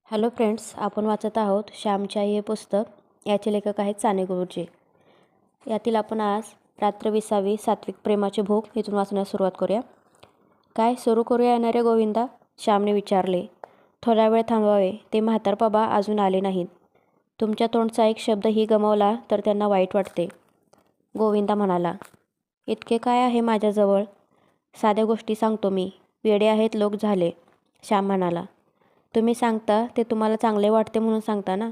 Hello friends, आपण वाचत आहोत श्यामची आई हे पुस्तक. याचे लेखक आहेत साने गुरुजी. यातील आपण आज रात्र 20वी सात्विक प्रेमाची भूक इथून वाचण्यास सुरुवात करूया. काय सुरू करूया येणारे गोविंदा? श्यामने विचारले. थोडा वेळ थांबावे, ते म्हातार बाबा अजून आले नाहीत. तुमच्या तोंडचा एक शब्दही गमावला तर त्यांना वाईट वाटते, गोविंदा म्हणाला. इतके काय आहे माझ्याजवळ? साध्या गोष्टी सांगतो मी. वेडे आहेत लोक झाले, श्याम म्हणाला. तुम्ही सांगता ते तुम्हाला चांगले वाटते म्हणून सांगता ना?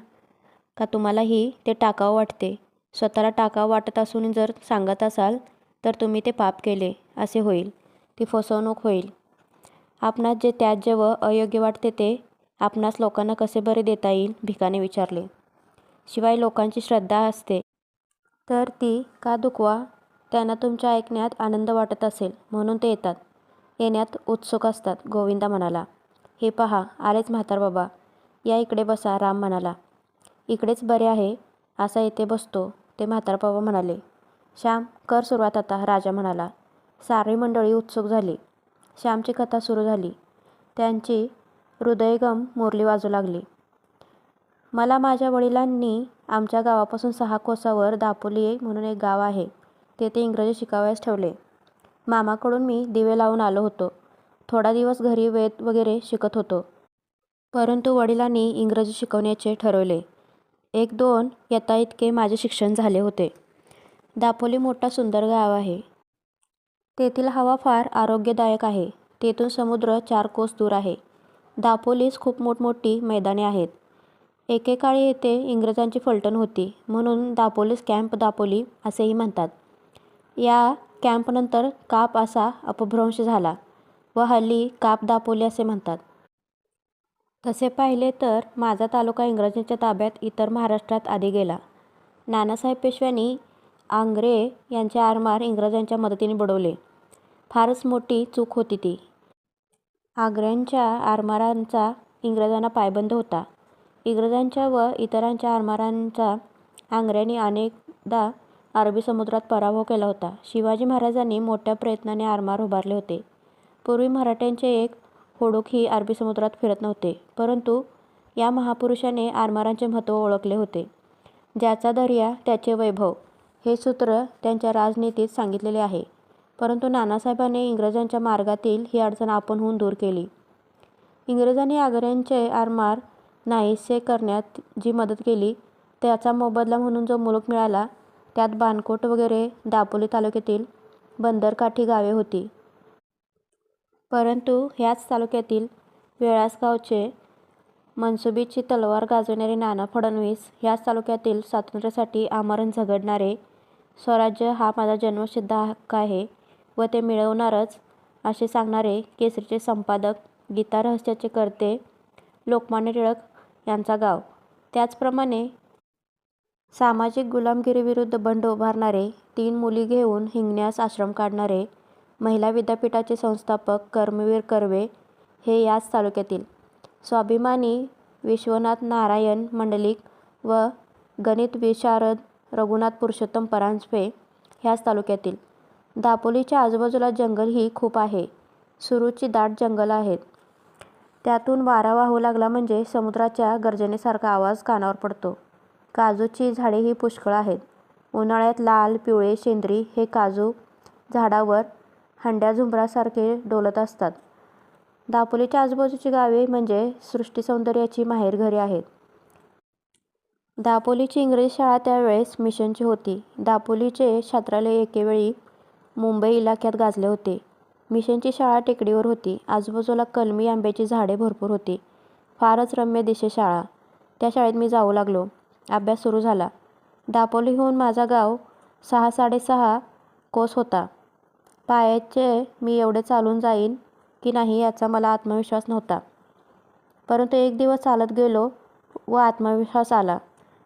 का तुम्हालाही ते टाकावं वाटते? स्वतःला टाकावं वाटत असून जर सांगत असाल तर तुम्ही ते पाप केले असे होईल. ती फसवणूक होईल. आपणास जे त्याज्य व अयोग्य वाटते ते आपणास लोकांना कसे बरे देता येईल? भिकाने विचारले. शिवाय लोकांची श्रद्धा असते तर ती का दुखवा? त्यांना तुमच्या ऐकण्यात आनंद वाटत असेल म्हणून ते येतात, येण्यात उत्सुक असतात, गोविंदा म्हणाला. हे पहा, आलेच म्हातार बाबा. या इकडे बसा, राम म्हणाला. इकडेच बरे आहे, असा येथे बसतो, ते म्हातार बाबा म्हणाले. श्याम, कर सुरुवात आता, राजा म्हणाला. सारी मंडळी उत्सुक झाली. श्यामची कथा सुरू झाली. त्यांची हृदयंगम मुरली वाजू लागली. मला माझ्या वडिलांनी आमच्या गावापासून 6 कोसावर दापोली म्हणून एक गाव आहे, तेथे इंग्रजी शिकावयास ठेवले. मामाकडून मी दिवे लावून आलो होतो. थोडा दिवस घरी वेद वगैरे शिकत होतो. परंतु वडिलांनी इंग्रजी शिकवण्याचे ठरवले. 1-2 इयत्ता इतके माझे शिक्षण झाले होते. दापोली मोठा सुंदर गाव आहे. तेथील हवा फार आरोग्यदायक आहे. तेथून समुद्र 4 कोस दूर आहे. दापोलीस खूप मोठमोठी मैदाने आहेत. एकेकाळी येथे इंग्रजांची फलटण होती, म्हणून दापोलीस कॅम्प दापोली असेही म्हणतात. या कॅम्पनंतर काप असा अपभ्रंश झाला व हल्ली काप दापोली असे म्हणतात. तसे पाहिले तर माझा तालुका इंग्रजांच्या ताब्यात इतर महाराष्ट्रात आधी गेला. नानासाहेब पेशव्यांनी आंग्रे यांचे आरमार इंग्रजांच्या मदतीने बुडवले. फारच मोठी चूक होती ती. आंग्र्यांच्या आरमारांचा इंग्रजांना पायबंद होता. इंग्रजांच्या व इतरांच्या आरमारांचा आंग्र्यांनी अनेकदा अरबी समुद्रात पराभव केला होता. शिवाजी महाराजांनी मोठ्या प्रयत्नाने आरमार उभारले होते. पूर्वी मराठ्यांचे एक होडूकही अरबी समुद्रात फिरत नव्हते, परंतु या महापुरुषाने आरमारांचे महत्त्व ओळखले होते. ज्याचा दर्या त्याचे वैभव, हे सूत्र त्यांच्या राजनीतीत सांगितलेले आहे. परंतु नानासाहेबांनी इंग्रजांच्या मार्गातील ही अडचण आपणहून दूर केली. इंग्रजांनी आंग्र्यांचे आरमार नाहीसे करण्यात जी मदत केली, त्याचा मोबदला म्हणून जो मुलूक मिळाला, त्यात बाणकोट वगैरे दापोली तालुक्यातील बंदरकाठी गावे होती. परंतु ह्याच तालुक्यातील वेळासगावचे मनसुबीची तलवार गाजवणारे नाना फडणवीस, ह्याच तालुक्यातील स्वातंत्र्यासाठी आमरण झगडणारे, स्वराज्य हा माझा जन्मसिद्ध हक्क आहे व ते मिळवणारच असे सांगणारे केसरीचे संपादक, गीता रहस्याचे कर्ते लोकमान्य टिळक यांचा गाव. त्याचप्रमाणे सामाजिक गुलामगिरीविरुद्ध बंड उभारणारे, 3 मुली घेऊन हिंगण्यास आश्रम काढणारे, महिला विद्यापीठाचे संस्थापक कर्मवीर कर्वे, हे याच तालुक्यातील. स्वाभिमानी विश्वनाथ नारायण मंडलिक व गणित विशारद रघुनाथ पुरुषोत्तम परांजपे, ह्याच तालुक्यातील. दापोलीच्या आजूबाजूला जंगलही खूप आहे. सुरूची दाट जंगल आहेत. त्यातून वारा वाहू लागला म्हणजे समुद्राच्या गर्जनेसारखा आवाज कानावर पडतो. काजूची झाडेही पुष्कळ आहेत. उन्हाळ्यात लाल, पिवळे, शेंद्री हे काजू झाडावर हंड्या झुंबरासारखे डोलत असतात. दापोलीच्या आजूबाजूची गावे म्हणजे सृष्टीसौंदर्याची माहेरघरे आहेत. दापोलीची इंग्रजी शाळा त्यावेळेस मिशनची होती. दापोलीचे छात्रालय एकेवेळी मुंबई इलाक्यात गाजले होते. मिशनची शाळा टेकडीवर होती. आजूबाजूला कलमी आंब्याची झाडे भरपूर होती. फारच रम्य दिसे शाळा. त्या शाळेत मी जाऊ लागलो. अभ्यास सुरू झाला. दापोलीहून माझा गाव 6-6.5 कोस होता. पायाचे मी एवढे चालून जाईन की नाही याचा मला आत्मविश्वास नव्हता. परंतु एक दिवस चालत गेलो व आत्मविश्वास आला.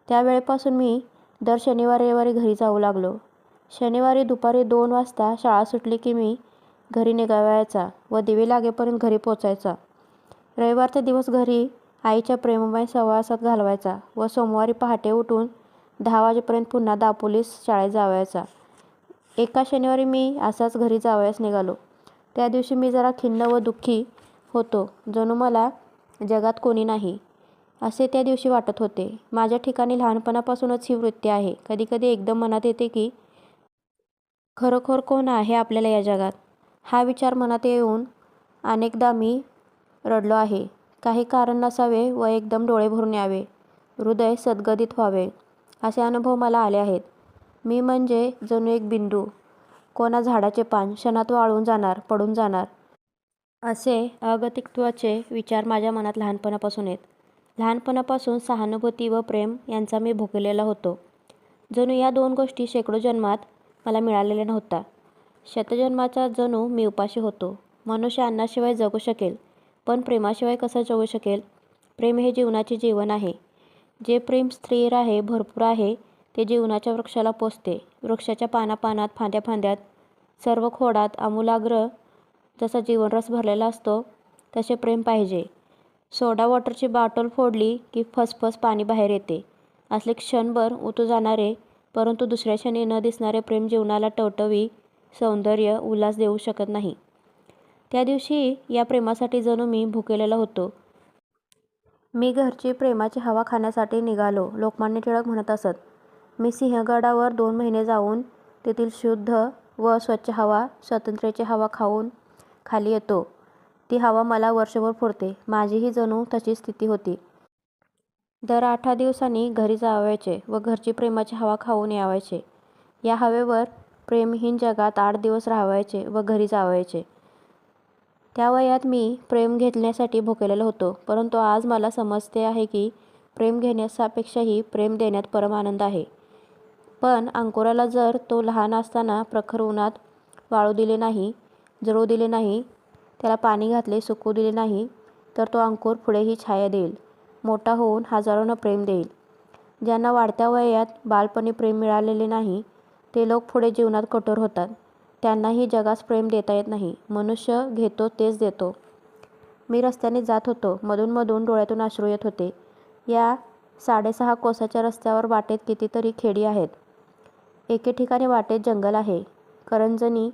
त्या वेळेपासून मी दर शनिवारी रविवारी घरी जाऊ लागलो. शनिवारी दुपारी 2 वाजता शाळा सुटली की मी घरी निघावायचा व दिवे लागेपर्यंत घरी पोचायचा. रविवारचा दिवस घरी आईच्या प्रेममय सहवासात घालवायचा व सोमवारी पहाटे उठून 10 वाजेपर्यंत पुन्हा दापोलीस शाळेत जावायचा. एका शनिवारी मी असाच घरी जावयास निघालो. त्या दिवशी मी जरा खिन्न व दुःखी होतो, जणू मला जगात कोणी नाही. असे त्या दिवशी वाटत होते. माझ्या ठिकाणी लहानपणापासूनच ही वृत्ती आहे. कधीकधी एकदम मनात येते की खरोखर कोण आहे आपल्याला या जगात? हा विचार मनात येऊन अनेकदा मी रडलो आहे. काही कारण नसावे व एकदम डोळे भरून यावे, हृदय सद्गदित व्हावे, असे अनुभव मला आले आहेत. मी म्हणजे जणू एक बिंदू, कोणा झाडाचे पान क्षणात वाळून जाणार, पडून जाणार, असे अगतिकत्वाचे विचार माझ्या मनात लहानपणापासून आहेत. लहानपणापासून सहानुभूती व प्रेम यांचा मी भोगलेला होतो. जणू या दोन गोष्टी शेकडो जन्मात मला मिळालेल्या नव्हत्या. शतजन्माचा जणू मी उपाशी होतो. मनुष्य अन्नाशिवाय जगू शकेल, पण प्रेमाशिवाय कसा जगू शकेल? प्रेम हे जीवनाचे जीवन आहे. जे प्रेम स्थिर आहे, भरपूर आहे, ते जीवनाच्या वृक्षाला पोसते. वृक्षाच्या पानापानात, फांद्याफांद्यात, सर्व खोडात आमूलाग्र जसा जीवनरस भरलेला असतो, तसे प्रेम पाहिजे. सोडा वॉटरची बॉटल फोडली की फसफस पाणी बाहेर येते. असले क्षणभर उतू जाणारे, परंतु दुसऱ्या क्षणी न दिसणारे प्रेम जीवनाला टवटवी, सौंदर्य, उल्हास देऊ शकत नाही. त्या दिवशी या प्रेमासाठी जणू मी भुकेलेला होतो. मी घरची प्रेमाची हवा खाण्यासाठी निघालो. लोकमान्य टिळक म्हणत असत, मी सिंहगडावर 2 महिने जाऊन तेथील शुद्ध व स्वच्छ हवा, स्वातंत्र्याची हवा खाऊन खाली येतो. ती हवा मला वर्षभर पुरते. माझीही जणू तशीच स्थिती होती. दर 8 दिवसांनी घरी जावायचे व घरची प्रेमाची हवा खाऊन यावायचे. या हवेवर प्रेमहीन जगात 8 दिवस राहावायचे व घरी जावायचे. त्या वयात मी प्रेम घेण्यासाठी भुकेलेलो होतो. परंतु आज मला समजते आहे की प्रेम घेण्यापेक्षाही प्रेम देण्यात परम आनंद आहे. पण अंकुराला जर तो लहान असताना प्रखर उन्हात वाळू दिले नाही, जळू दिले नाही, त्याला पाणी घातले, सुकू दिले नाही, तर तो अंकुर पुढेही छाया देईल, मोठा होऊन हजारोंना प्रेम देईल. ज्यांना वाढत्या वयात बालपणी प्रेम मिळालेले नाही, ते लोक पुढे जीवनात कठोर होतात. त्यांनाही जगास प्रेम देता येत नाही. मनुष्य घेतो तेच देतो. मी रस्त्याने जात होतो. मधून डोळ्यातून अश्रू येत होते. या 6.5 कोसाच्या रस्त्यावर वाटेत कितीतरी खेडी आहेत. एके ठिकाणी वाटेत जंगल आहे. करंजनी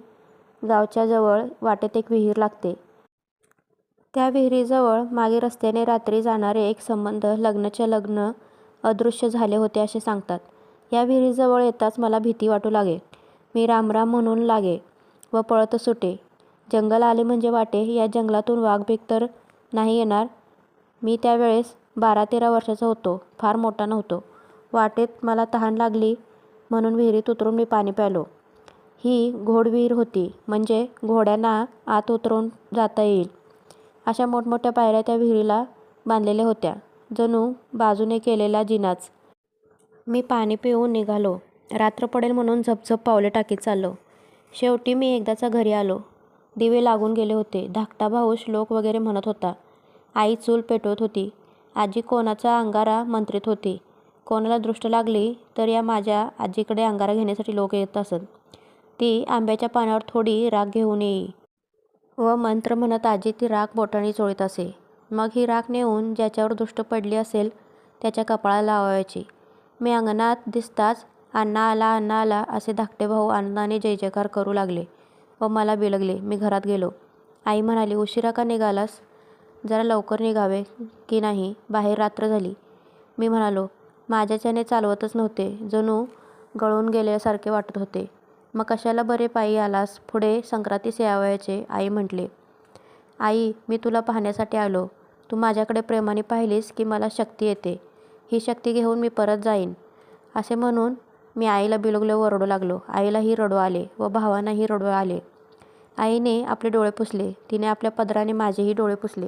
गावच्या जवळ वाटेत एक विहीर लागते. त्या विहिरीजवळ मागे रस्त्याने रात्री जाणारे एक संबंध लग्नाच्या लग्न अदृश्य झाले होते असे सांगतात. या विहिरीजवळ येताच मला भीती वाटू लागे. मी रामराम म्हणून लागे व पळत सुटे. जंगल आले म्हणजे वाटे. या जंगलातून वाघ-बिग तर नाही येणार. मी त्यावेळेस 12-13 वर्षाचा होतो. फार मोठा नव्हतो. वाटेत मला तहान लागली म्हणून विहिरीत उतरून मी पाणी प्यालो. ही घोडविहीर होती, म्हणजे घोड्यांना आत उतरून जाता येईल अशा मोठमोठ्या पायऱ्या त्या विहिरीला बांधलेल्या होत्या, जणू बाजूने केलेला जिनाच. मी पाणी पिऊन निघालो. रात्र पडेल म्हणून झपझप पावले टाकीत चाललो. शेवटी मी एकदाचा घरी आलो. दिवे लागून गेले होते. धाकटा भाऊ श्लोक वगैरे म्हणत होता. आई चूल पेटवत होती. आजी कोणाचा अंगारा मंत्रीत होती. कोणाला दृष्ट लागली तर या माझ्या आजीकडे अंगारा घेण्यासाठी लोक येत असत. ती आंब्याच्या पानावर थोडी राख घेऊन येई व मंत्र म्हणत आजी ती राख बोटांनी चोळीत असे. मग ही राख नेऊन ज्याच्यावर दृष्ट पडली असेल त्याच्या कपाळाला लावायची. मी अंगणात दिसताच अण्णा आला, अण्णा आला असे धाकटे भाऊ आनंदाने जयजयकार करू लागले व मला बिलगले. मी घरात गेलो. आई म्हणाली, उशिरा का निघालास? जरा लवकर निघावे की नाही? बाहेर रात्र झाली. मी म्हणालो, माझ्याच्याने चालवतच नव्हते. जणू गळून गेल्यासारखे वाटत होते. मग कशाला बरे पायी आलास? पुढे संक्रांतीस यावयाचे. आई म्हटले, आई मी तुला पाहण्यासाठी आलो. तू माझ्याकडे प्रेमाने पाहिलीस की मला शक्ती येते. ही शक्ती घेऊन मी परत जाईन. असे म्हणून मी आईला बिलगलो व रडू लागलो. आईलाही रडू आले व भावांनाही रडू आले. आईने आपले डोळे पुसले. तिने आपल्या पदराने माझेही डोळे पुसले.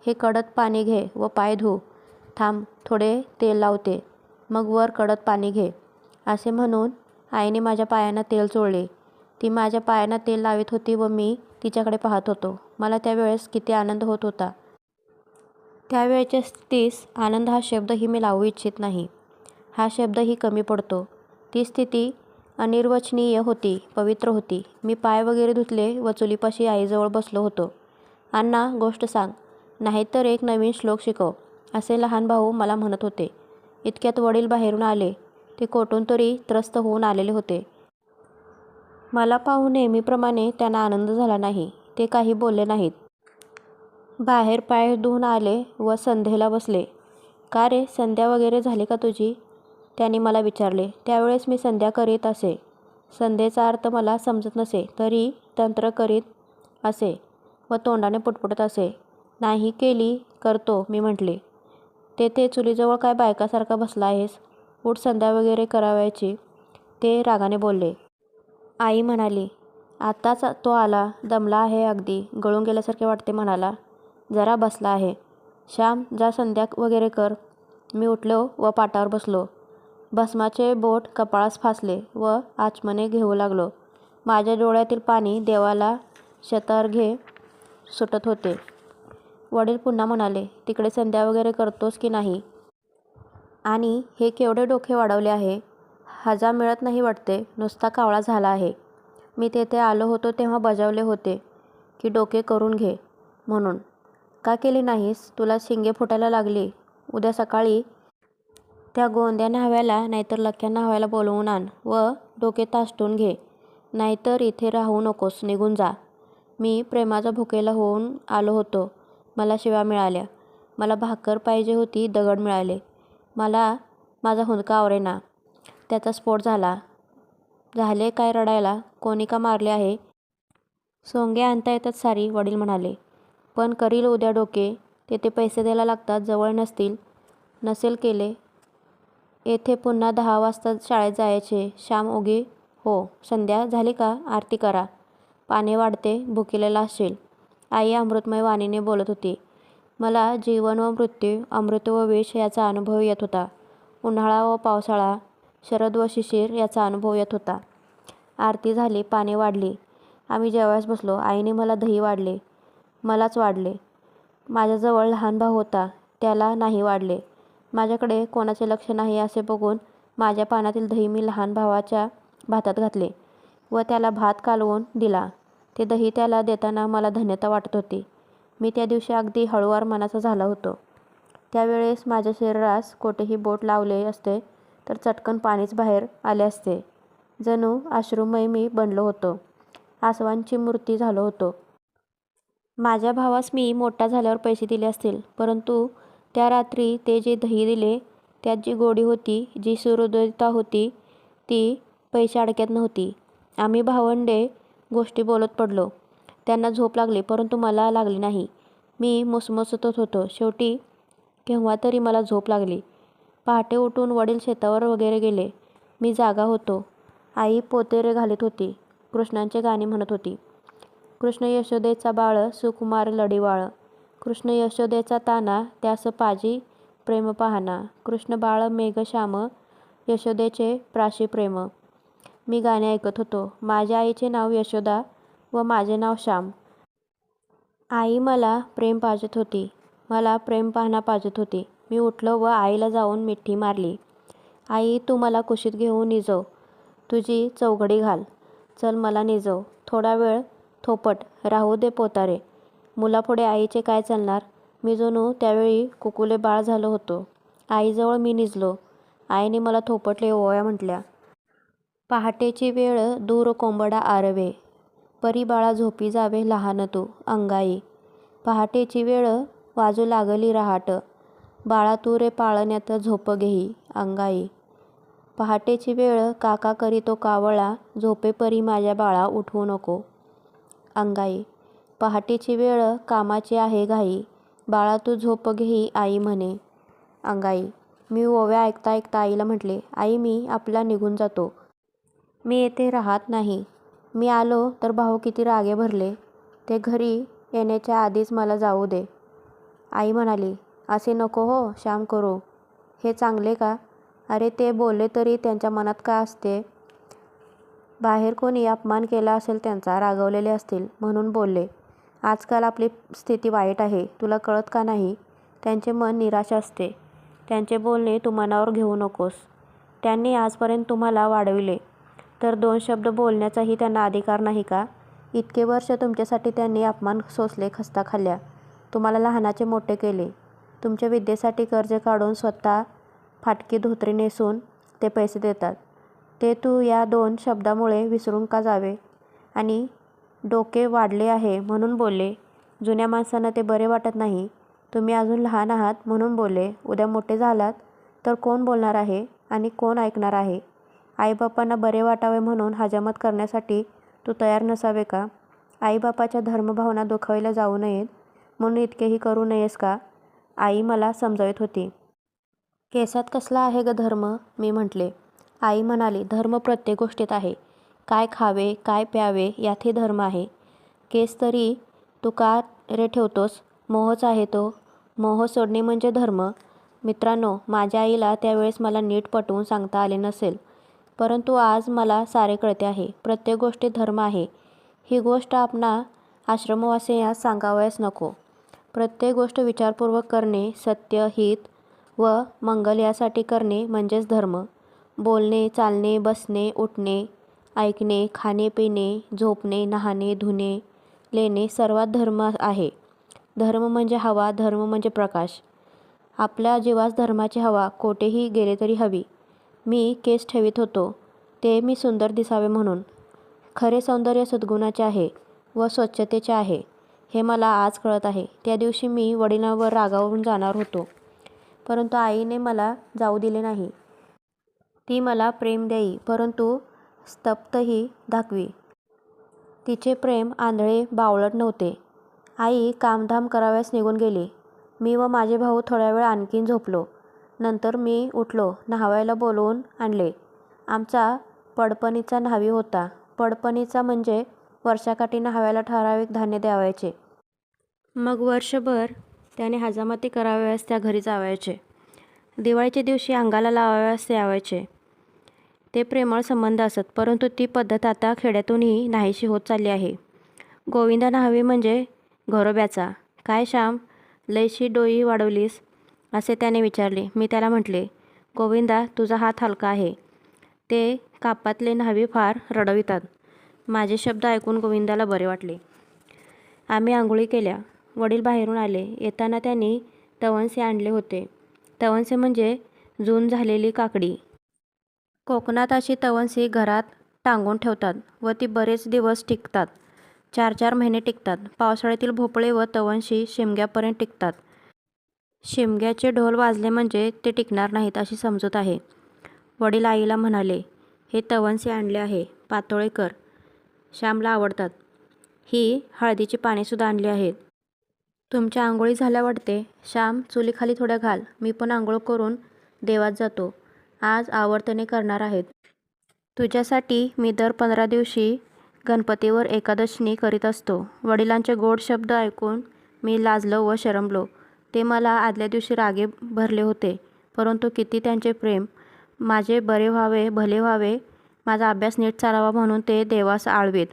हे कडत पाणी घे व पाय धु. थांब, थोडे तेल लावते, मग वर कडत पाणी घे. असे म्हणून आईने माझ्या पायांना तेल चोळले. ती माझ्या पायांना तेल लावित होती व मी तिच्याकडे पाहत होतो. मला त्यावेळेस किती आनंद होत होता. त्यावेळेच्या स्थितीस आनंद हा शब्दही मी लावू इच्छित नाही. हा शब्दही कमी पडतो. ती स्थिती अनिर्वचनीय होती, पवित्र होती. मी पाय वगैरे धुतले व चुलीपाशी आईजवळ बसलो होतो. अण्णा गोष्ट सांग, नाहीतर एक नवीन श्लोक शिकव, असे लहान भाऊ मला म्हणत होते. इतक्यात वडील बाहेरून आले. ते कोठून तरी त्रस्त होऊन आलेले होते. मला पाहून नेहमीप्रमाणे त्यांना आनंद झाला नाही. ते काही बोलले नाहीत. बाहेर पाय धुवून आले व संध्येला बसले. का रे, संध्या वगैरे झाली का तुझी? त्याने मला विचारले. त्यावेळेस मी संध्या करीत असे. संध्येचा अर्थ मला समजत नसे तरी तंत्र करीत असे व तोंडाने पुटपुटत असे. नाही केली, करतो, मी म्हटले. तेथे चुलीजवळ काय बायकासारखा बसला आहेस? उठ, संध्या वगैरे करावयाची, ते रागाने बोलले. आई म्हणाली. आताच तो आला, दमला आहे, अगदी गळून गेल्यासारखे वाटते म्हणाला. जरा बसला आहे. श्याम, जा संध्या वगैरे कर. मी उठलो व पाटावर बसलो. भस्माचे बोट कपाळास फासले व आचमने घेऊ लागलो. माझ्या डोळ्यातील पाणी देवाला शतर्घ्ये सुटत होते. वडील पुन्हा म्हणाले, तिकडे संध्या वगैरे करतोस की नाही? आणि हे केवढे डोके वाढवले आहे. हजा मिळत नाही वाटते, नुसता कावळा झाला आहे. मी तेथे आलो होतो तेव्हा बजावले होते की डोके करून घे म्हणून. का केली नाहीस? तुला शिंगे फुटायला लागली. उद्या सकाळी त्या गोंद्या न्हाव्याला नाहीतर लख्या न्हाव्याला बोलवून आण व डोके तासटून घे. नाहीतर इथे राहू नकोस, निघून जा. मी प्रेमाचा भुकेला होऊन आलो होतो. मला शिव्या मिळाल्या. मला भाकर पाहिजे होती, दगड मिळाले. मला माझा हुंदका आवरेना. त्याचा स्फोट झाला. झाले काय रडायला? कोणी का मारले आहे? सोंगे आणता येतात सारी, वडील म्हणाले. पण करील उद्या डोके. तेथे पैसे द्यायला लागतात, जवळ नसतील. नसेल केले. येथे पुन्हा 10 वाजता शाळेत जायचे. श्याम ओगी. हो. संध्या झाली का? आरती करा. पाने वाढते, भुकेलेला असेल. आई अमृतमय वाणीने बोलत होती. मला जीवन व मृत्यू, अमृत व विष याचा अनुभव येत होता. उन्हाळा व पावसाळा, शरद व शिशिर याचा अनुभव येत होता. आरती झाली, पाने वाढली. आम्ही जेवायस बसलो. आईने मला दही वाढले. मलाच वाढले. माझ्याजवळ लहान भाऊ होता, त्याला नाही वाढले. माझ्याकडे कोणाचे लक्ष नाही असे बघून माझ्या पानातील दही मी लहान भावाच्या भातात घातले व त्याला भात कालवून दिला. ते दही त्याला देताना मला धन्यता वाटत होती. मी त्या दिवशी अगदी हळुवार मनाचा झाला होतो. त्यावेळेस माझ्या शरीरास कोठेही बोट लावले असते तर चटकन पाणीच बाहेर आले असते. जणू अश्रुमय मी बनलो होतो. आसवांची मूर्ती झालो होतो. माझ्या भावास मी मोठा झाल्यावर पैसे दिले असतील, परंतु त्या रात्री ते जे दही दिले त्यात जी गोडी होती, जी सुहृदयता होती, ती पैसे अडक्यात नव्हती. आम्ही भावंडे गोष्टी बोलत पडलो. त्यांना झोप लागली, परंतु मला लागली नाही. मी मुसमुसतच होतो. शेवटी केव्हा तरी मला झोप लागली. पहाटे उठून वडील शेतावर वगैरे गेले. मी जागा होतो. आई पोतेरे घालीत होती. कृष्णांचे गाणे म्हणत होती. कृष्ण यशोदेचा बाळ, सुकुमार लढीवाळ. कृष्ण यशोदेचा ताना, त्यास पाजी प्रेम पाहना. कृष्ण बाळ मेघश्याम, यशोदेचे प्राशी प्रेम. मी गाणे ऐकत होतो. माझ्या आईचे नाव यशोदा व माझे नाव श्याम. आई मला प्रेम पाजत होती. मला प्रेम पाहणा पाजत होती. मी उठलो व आईला जाऊन मिठी मारली. आई, तू मला कुशीत घेऊन निजव. तुझी चौघडी घाल. चल, मला निजव. थोडा वेळ थोपट, राहू दे पोतारे. मुलापुढे आईचे काय चालणार? मी जणू त्यावेळी कुकुले बाळ झालो होतो. आईजवळ मी निजलो. आईने मला थोपटले, ओवाळ्या म्हटल्या. पहाटेची वेळ, दूर कोंबडा आरवे. परी बाळा झोपी जावे लहान तू, अंगाई. पहाटेची वेळ, वाजू लागली रहाट. बाळा तू रे पाळण्यात झोप घेई, अंगाई. पहाटेची वेळ, काका करीतो कावळा. झोपे परी माझ्या बाळा, उठवू नको, अंगाई. पहाटेची वेळ, कामाची आहे घाई. बाळा तू झोप घेई, आई म्हणे, अंगाई. मी ओव्या ऐकता ऐकता आईला म्हटले, आई, मी आपला निघून जातो. मी येथे राहत नाही. मी आलो तर भाऊ किती रागे भरले. ते घरी येण्याच्या आधीच मला जाऊ दे. आई म्हणाली, असे नको हो श्याम करू. हे चांगले का? अरे, ते बोलले तरी त्यांच्या मनात काय असते? बाहेर कोणी अपमान केला असेल त्यांचा, रागवलेले असतील म्हणून बोलले. आजकाल आपली स्थिती वाईट आहे, तुला कळत का नाही? त्यांचे मन निराश असते. त्यांचे बोलणे तू मनावर घेऊ नकोस. त्यांनी आजपर्यंत तुम्हाला वाढविले, तर 2 शब्द बोलण्याचाही त्यांना अधिकार नाही का? इतके वर्ष तुमच्यासाठी त्यांनी अपमान सोसले, खस्ता खाल्ल्या. तुम्हाला लहानाचे मोठे केले. तुमच्या विद्येसाठी कर्ज काढून स्वतः फाटकी धोतरी नेसून ते पैसे देतात. ते तू या 2 शब्दामुळे विसरून का जावे? आणि डोके वाढले आहे म्हणून बोलले. जुन्या माणसांना ते बरे वाटत नाही. तुम्ही अजून लहान आहात म्हणून बोलले. उद्या मोठे झालात तर कोण बोलणार आहे आणि कोण ऐकणार आहे? आईबापांना बरे वाटावे म्हणून हजामत करण्यासाठी तू तयार नसावे का? आईबापाच्या धर्मभावना दुखावल्या जाऊ नयेत म्हणून इतकेही करू नयेस का? आई मला समजावत होती. केसात कसला आहे ग धर्म? मी म्हटले. आई म्हणाली, धर्म प्रत्येक गोष्टीत आहे. काय खावे, काय प्यावे यातही धर्म आहे. केस तरी तू का रे ठेवतोस? मोहच आहे तो. मोह सोडणे म्हणजे धर्म. मित्रांनो, माझ्या आईला त्यावेळेस मला नीट पटवून सांगता आले नसेल. परंतु आज मला सारे कळते आहे. प्रत्येक गोष्टीत धर्म आहे. ही गोष्ट आपणा आश्रमवासियांस सांगावयास नको. प्रत्येक गोष्ट विचारपूर्वक करणे, सत्य, हित व मंगल यासाठी करणे म्हणजेच धर्म. बोलणे, चालणे, बसणे, उठणे, ऐकणे, खाणे, पिणे, झोपणे, नहाणे, धुणे, लेणे सर्वात धर्म आहे. धर्म म्हणजे हवा, धर्म म्हणजे प्रकाश. आपल्या जीवास धर्माची हवा कोठेही गेले तरी हवी. मी केस ठेवीत होतो ते मी सुंदर दिसावे म्हणून. खरे सौंदर्य सद्गुणाचे आहे व स्वच्छतेचे आहे हे मला आज कळत आहे. त्या दिवशी मी वडिलांवर रागावून जाणार होतो, परंतु आईने मला जाऊ दिले नाही. ती मला प्रेम देई, परंतु स्तब्धही दाखवी. तिचे प्रेम आंधळे बावळट नव्हते. आई कामधाम करावयास निघून गेली. मी व माझे भाऊ थोडा वेळ आणखीन झोपलो. नंतर मी उठलो. न्हावायला बोलवून आणले. आमचा पडपणीचा न्हावी होता. पडपणीचा म्हणजे वर्षाकाठी न्हाव्याला ठराविक धान्य द्यावयाचे. मग वर्षभर त्याने हजामती करावयास त्या घरी जावयाचे. दिवाळीच्या दिवशी अंगाला लावावयास यावयाचे. ते प्रेमळ संबंध असत, परंतु ती पद्धत आता खेड्यातूनही नाहीशी होत चालली आहे. गोविंदा न्हावी म्हणजे घरोब्याचा. काय श्याम, लयशी डोई वाढवलीस? असे त्याने विचारले. मी त्याला म्हटले, गोविंदा, तुझा हात हलका आहे. ते कापातले न्हावी फार रडवितात. माझे शब्द ऐकून गोविंदाला बरे वाटले. आम्ही आंघोळी केल्या. वडील बाहेरून आले. येताना त्यांनी तवणसे आणले होते. तवणसे म्हणजे जून झालेली काकडी. कोकणात अशी तवणसी घरात टांगून ठेवतात व ती बरेच दिवस टिकतात. 4-4 महिने टिकतात. पावसाळ्यातील भोपळे व तवणशी शिमग्यापर्यंत टिकतात. शिमग्याचे ढोल वाजले म्हणजे ते टिकणार नाहीत अशी समजूत आहे. वडील आईला म्हणाले, हे तवणसे आणले आहे, पातोळे कर. श्यामला आवडतात. ही हळदीची पानेसुद्धा आणली आहेत. तुमच्या आंघोळी झाल्या वाटते. श्याम, चुलीखाली थोड्या घाल. मी पण आंघोळ करून देवात जातो. आज आवर्तने करणार आहेत. तुझ्यासाठी मी दर 15 दिवशी गणपतीवर एकादशनी करीत असतो. वडिलांचे गोड शब्द ऐकून मी लाजलो व शरमलो. ते मला आदल्या दिवशी रागे भरले होते, परंतु किती त्यांचे प्रेम. माझे बरे व्हावे, भले व्हावे, माझा अभ्यास नीट चालावा म्हणून ते देवास आळवीत.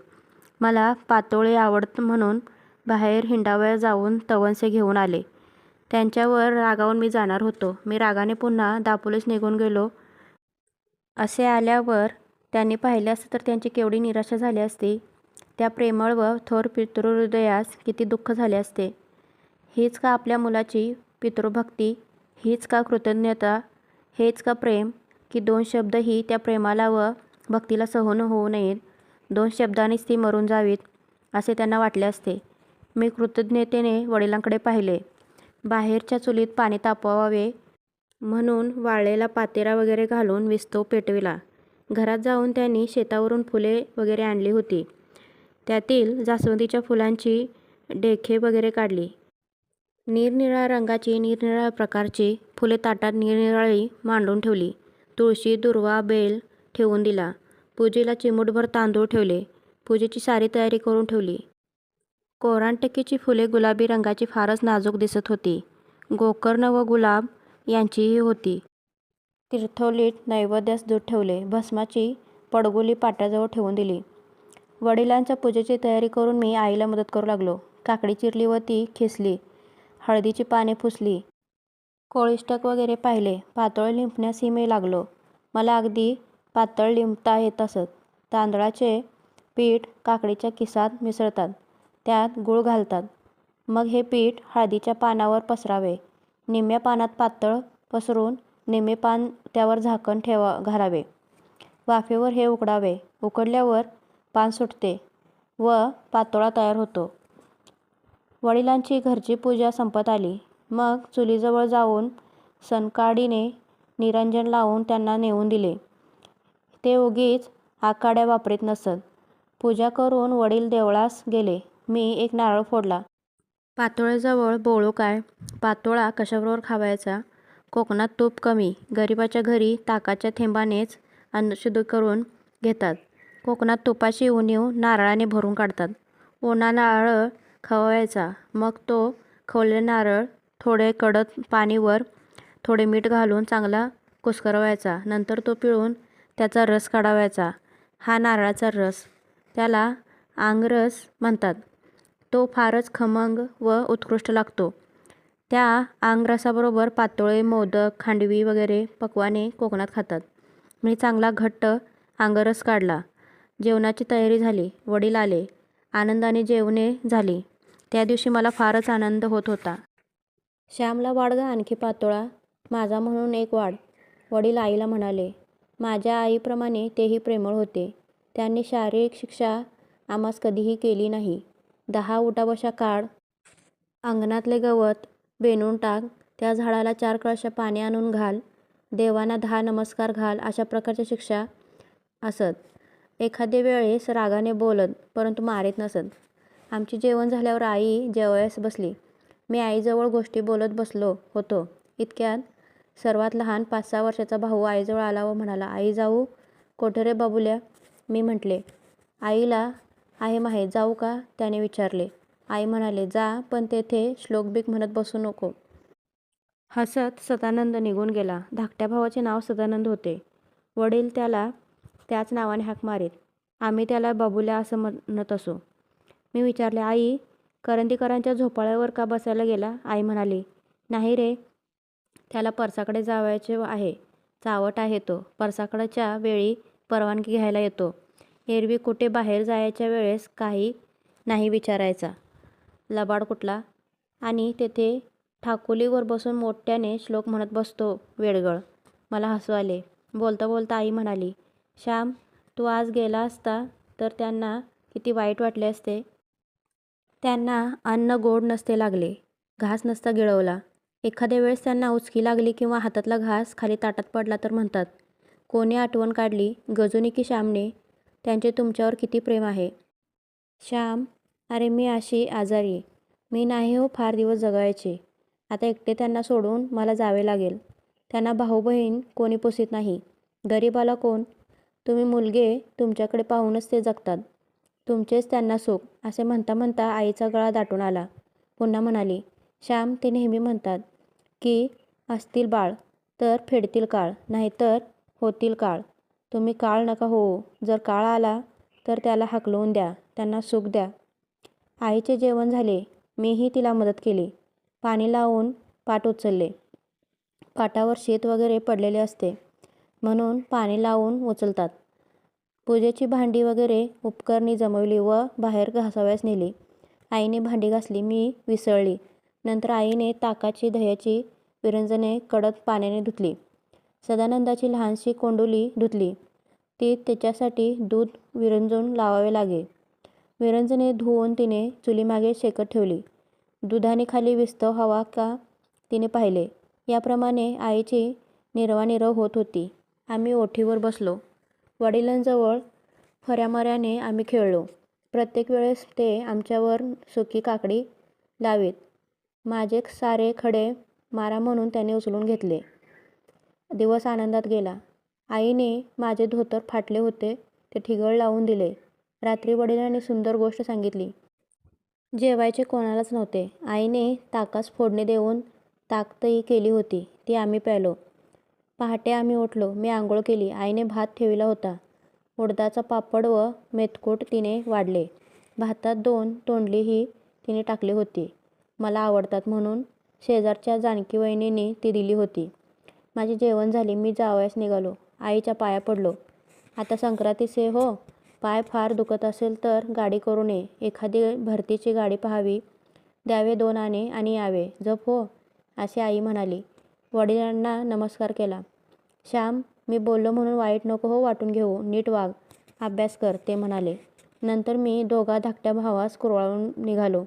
मला पातोळे आवडत म्हणून बाहेर हिंडावया जाऊन तवणसे घेऊन आले. त्यांच्यावर रागावून मी जाणार होतो. मी रागाने पुन्हा दापोलीस निघून गेलो. असे आल्यावर त्यांनी पाहिले असते तर त्यांची केवढी निराशा झाली असती. त्या प्रेमळ व थोर पितृहृदयास किती दुःख झाले असते. हीच का आपल्या मुलाची पितृभक्ती? हीच का कृतज्ञता? हेच का प्रेम? की 2 शब्दही त्या प्रेमाला व भक्तीला सहन होऊ नयेत. 2 शब्दांनीच ती मरून जावीत असे त्यांना वाटले असते. मी कृतज्ञतेने वडिलांकडे पाहिले. बाहेरच्या चुलीत पाणी तापवावे म्हणून वाळलेला पातेला वगैरे घालून विस्तव पेटविला. घरात जाऊन त्यांनी शेतावरून फुले वगैरे आणली होती. त्यातील जास्वंदीच्या फुलांची डेखे वगैरे काढली. निरनिराळ्या रंगाची, निरनिराळ्या प्रकारची फुले ताटात निरनिराळी मांडून ठेवली. तुळशी, दुर्वा, बेल ठेवून दिला. पूजेला चिमूटभर तांदूळ ठेवले. पूजेची सारी तयारी करून ठेवली. कोरांटकीची फुले गुलाबी रंगाची फारच नाजूक दिसत होती. गोकर्ण व गुलाब यांचीही होती. तीर्थोलीत नैवेद्यास दूध ठेवले. भस्माची पडगुली पाट्याजवळ ठेवून दिली. वडिलांच्या पूजेची तयारी करून मी आईला मदत करू लागलो. काकडी चिरली व ती खेचली. हळदीची पाने पुसली. कोळिष्टक वगैरे पाहिले. पातोळे लिंपण्यासही मी लागलो. मला अगदी पातळ लिंपता येत असत. तांदळाचे पीठ काकडीच्या किसात मिसळतात. त्यात गूळ घालतात. मग हे पीठ हळदीच्या पानावर पसरावे. निम्म्या पानात पातळ पसरून निम्मे पान त्यावर झाकण घालावे. वाफेवर हे उकडावे. उकडल्यावर पान सुटते व पातोळा तयार होतो. वडिलांची घरची पूजा संपत आली. मग चुलीजवळ जाऊन सनकाडीने निरंजन लावून त्यांना नेऊन दिले. ते उगीच आकाड्या वापरीत नसत. पूजा करून वडील देवळास गेले. मी एक नारळ फोडला. पातोळ्याजवळ बोळू काय? पातोळा कशाबरोबर खावायचा? कोकणात तूप कमी. गरिबाच्या घरी ताकाच्या थेंबानेच अन्न शुद्ध करून घेतात. कोकणात तुपाची उणीव नारळाने भरून काढतात. ओला नारळ खवायचा. मग तो खवलेला नारळ थोडे कडक पाणीवर थोडे मीठ घालून चांगला कुस्करवायचा. नंतर तो पिळून त्याचा रस काढावायचा. हा नारळाचा रस. त्याला आंगरस म्हणतात. तो फारच खमंग व उत्कृष्ट लागतो. त्या आंगरसाबरोबर पातोळे, मोदक, खांडवी वगैरे पक्वाने कोकणात खातात. मी चांगला घट्ट आंगरस काढला. जेवणाची तयारी झाली. वडील आले. आनंदाने जेवणे झाली. त्या दिवशी मला फारच आनंद होत होता. श्यामला वाढ ग आणखी पातोळा. माझा म्हणून एक वाढ. वडील आईला म्हणाले. माझ्या आईप्रमाणे तेही प्रेमळ होते. त्यांनी शारीरिक शिक्षा आम्हास कधीही केली नाही. 10 उठाबशा काढ. अंगणातले गवत बेनून टाक. त्या झाडाला 4 कळशा पाणी आणून घाल. देवांना 10 नमस्कार घाल. अशा प्रकारच्या शिक्षा असत. एखादे वेळेस रागाने बोलत, परंतु मारीत नसत. आमचे जेवण झाल्यावर आई जेवायस बसली. मी आईजवळ गोष्टी बोलत बसलो होतो. इतक्यात सर्वात लहान 5-6 वर्षाचा भाऊ आईजवळ आला व म्हणाला, आई जाऊ? कोठे रे बाबुल्या? मी म्हटले, आईला आहे माहीत, जाऊ का? त्याने विचारले. आई म्हणाले, जा, पण तेथे श्लोकबीक म्हणत बसू नको. हसत सदानंद निघून गेला. धाकट्या भावाचे नाव सदानंद होते. वडील त्याला त्याच नावाने हाक मारीत. आम्ही त्याला बाबुल्या असं म्हणत असू. मी विचारले, आई, करंदीकरांच्या झोपाळ्यावर का बसायला गेला? आई म्हणाली, नाही रे, त्याला परसाकडे जावायचे आहे. चावट आहे तो. परसाकडच्या वेळी परवानगी घ्यायला येतो. एरवी कुठे बाहेर जायच्या वेळेस काही नाही विचारायचा. लबाड कुठला. आणि तेथे ठाकुलीवर बसून मोठ्याने श्लोक म्हणत बसतो वेडगळ. मला हसू आले. बोलता बोलता आई म्हणाली, श्याम, तू आज गेला असता तर त्यांना किती वाईट वाटले असते. त्यांना अन्न गोड नसते लागले. घास नसता गिळवला. एखाद्या वेळेस त्यांना उचकी लागली किंवा हातातला घास खाली ताटात पडला तर म्हणतात, कोणी आठवण काढली, गजूनी की श्यामने? त्यांचे तुमच्यावर किती प्रेम आहे. श्याम, अरे मी अशी आजारी. मी नाही हो फार दिवस जगायचे. आता एकटे त्यांना सोडून मला जावे लागेल. त्यांना भाऊ बहीण कोणी पोसीत नाही. गरीबाला कोण? तुम्ही मुलगे तुमच्याकडे पाहूनच ते जगतात. तुमचेच त्यांना सुख. असे म्हणता म्हणता आईचा गळा दाटून आला. पुन्हा म्हणाली, श्याम, ते नेहमी म्हणतात की असतील बाळ तर फेडतील काळ, नाहीतर होतील काळ. तुम्ही काळ नका होऊ. जर काळ आला तर त्याला हाकलवून द्या. त्यांना सुख द्या. आईचे जेवण झाले. मीही तिला मदत केली. पाणी लावून पाट उचलले. पाटावर शेत वगैरे पडलेले असते म्हणून पाणी लावून उचलतात. पूजेची भांडी वगैरे उपकरणी जमवली व बाहेर घासाव्यास नेली. आईने भांडी घासली. मी विसळली. नंतर आईने ताकाची, दह्याची विरंजने कडक पाण्याने धुतली. सदानंदाची लहानशी कोंडुली धुतली. ती त्याच्यासाठी दूध विरंजून लावावे लागे. विरंजने धुवून तिने चुलीमागे शेकत ठेवली. दुधाने खाली विस्तव हवा का तिने पाहिले. याप्रमाणे आईची निर्वानिरव होत होती. आम्ही ओठीवर बसलो. वडिलांजवळ फऱ्यामऱ्याने आम्ही खेळलो. प्रत्येक वेळेस ते आमच्यावर सुकी काकडी लावीत. माझे सारे खडे मारा म्हणून त्याने उचलून घेतले. दिवस आनंदात गेला. आईने माझे धोतर फाटले होते ते ठिगळ लावून दिले. रात्री वडिलांनी सुंदर गोष्ट सांगितली. जेवायचे कोणालाच नव्हते. आईने ताकास फोडणी देऊन ताकतही केली होती. ती आम्ही प्यायलो. पहाटे आम्ही उठलो. मी आंघोळ केली. आईने भात ठेविला होता. उडदाचा पापड व मेथकूट तिने वाढले. भातात 2 तोंडलीही तिने टाकली होती. मला आवडतात म्हणून शेजारच्या जानकी वहिनीने ती दिली होती. माझे जेवण झाले. मी जावयास निघालो. आईच्या पाया पडलो. आता संक्रांतीचे हो. पाय फार दुखत असेल तर गाडी करून ये. एखादी भरतीची गाडी पाहावी. द्यावे 2 आणे आणि यावे. जप हो, असे आई म्हणाली. वडिलांना नमस्कार केला. श्याम, मी बोललो म्हणून वाईट नको हो वाटून घेऊ. नीट वाग. अभ्यास कर, ते म्हणाले. नंतर मी दोघा धाकट्या भावास कुरवाळून निघालो.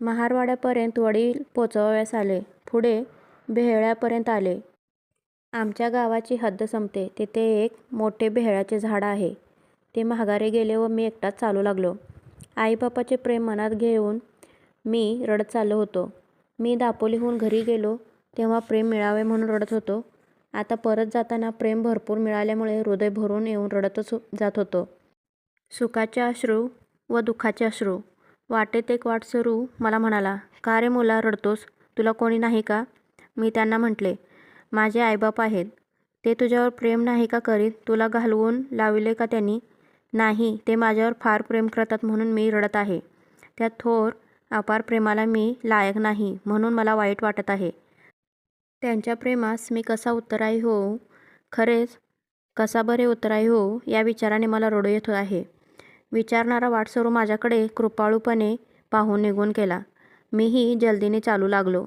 महारवाड्यापर्यंत वडील पोचवाव्यास आले. पुढे बेहळ्यापर्यंत आले. आमच्या गावाची हद्द संपते तिथे एक मोठे बेहळ्याचे झाड आहे. ते माघारी गेले व मी एकटाच चालू लागलो. आईबापाचे प्रेम मनात घेऊन मी रडत चाललो होतो. मी दापोलीहून घरी गेलो तेव्हा प्रेम मिळावे म्हणून रडत होतो. आता परत जाताना प्रेम भरपूर मिळाल्यामुळे हृदय भरून येऊन रडतच जात होतो. सुखाचे अश्रू व दुःखाचे अश्रू. वाटेत एक वाटसरू मला म्हणाला, "का रे मुला रडतोस? तुला कोणी नाही का?" मी त्यांना म्हटले, "माझे आईबाप आहेत. ते तुझ्यावर प्रेम नाही का करीत? तुला घालवून लाविले का त्यांनी?" "नाही, ते माझ्यावर फार प्रेम करतात म्हणून मी रडत आहे. त्या थोर अपार प्रेमाला मी लायक नाही म्हणून मला वाईट वाटत आहे. त्यांच्या प्रेमास मी कसा उत्तराई होऊ? खरेच कसा बरे उत्तराई होऊ या विचाराने मला रडू येत आहे." विचारणारा वाटसरू माझ्याकडे कृपाळूपणे पाहून निघून गेला. मीही जलदीने चालू लागलो.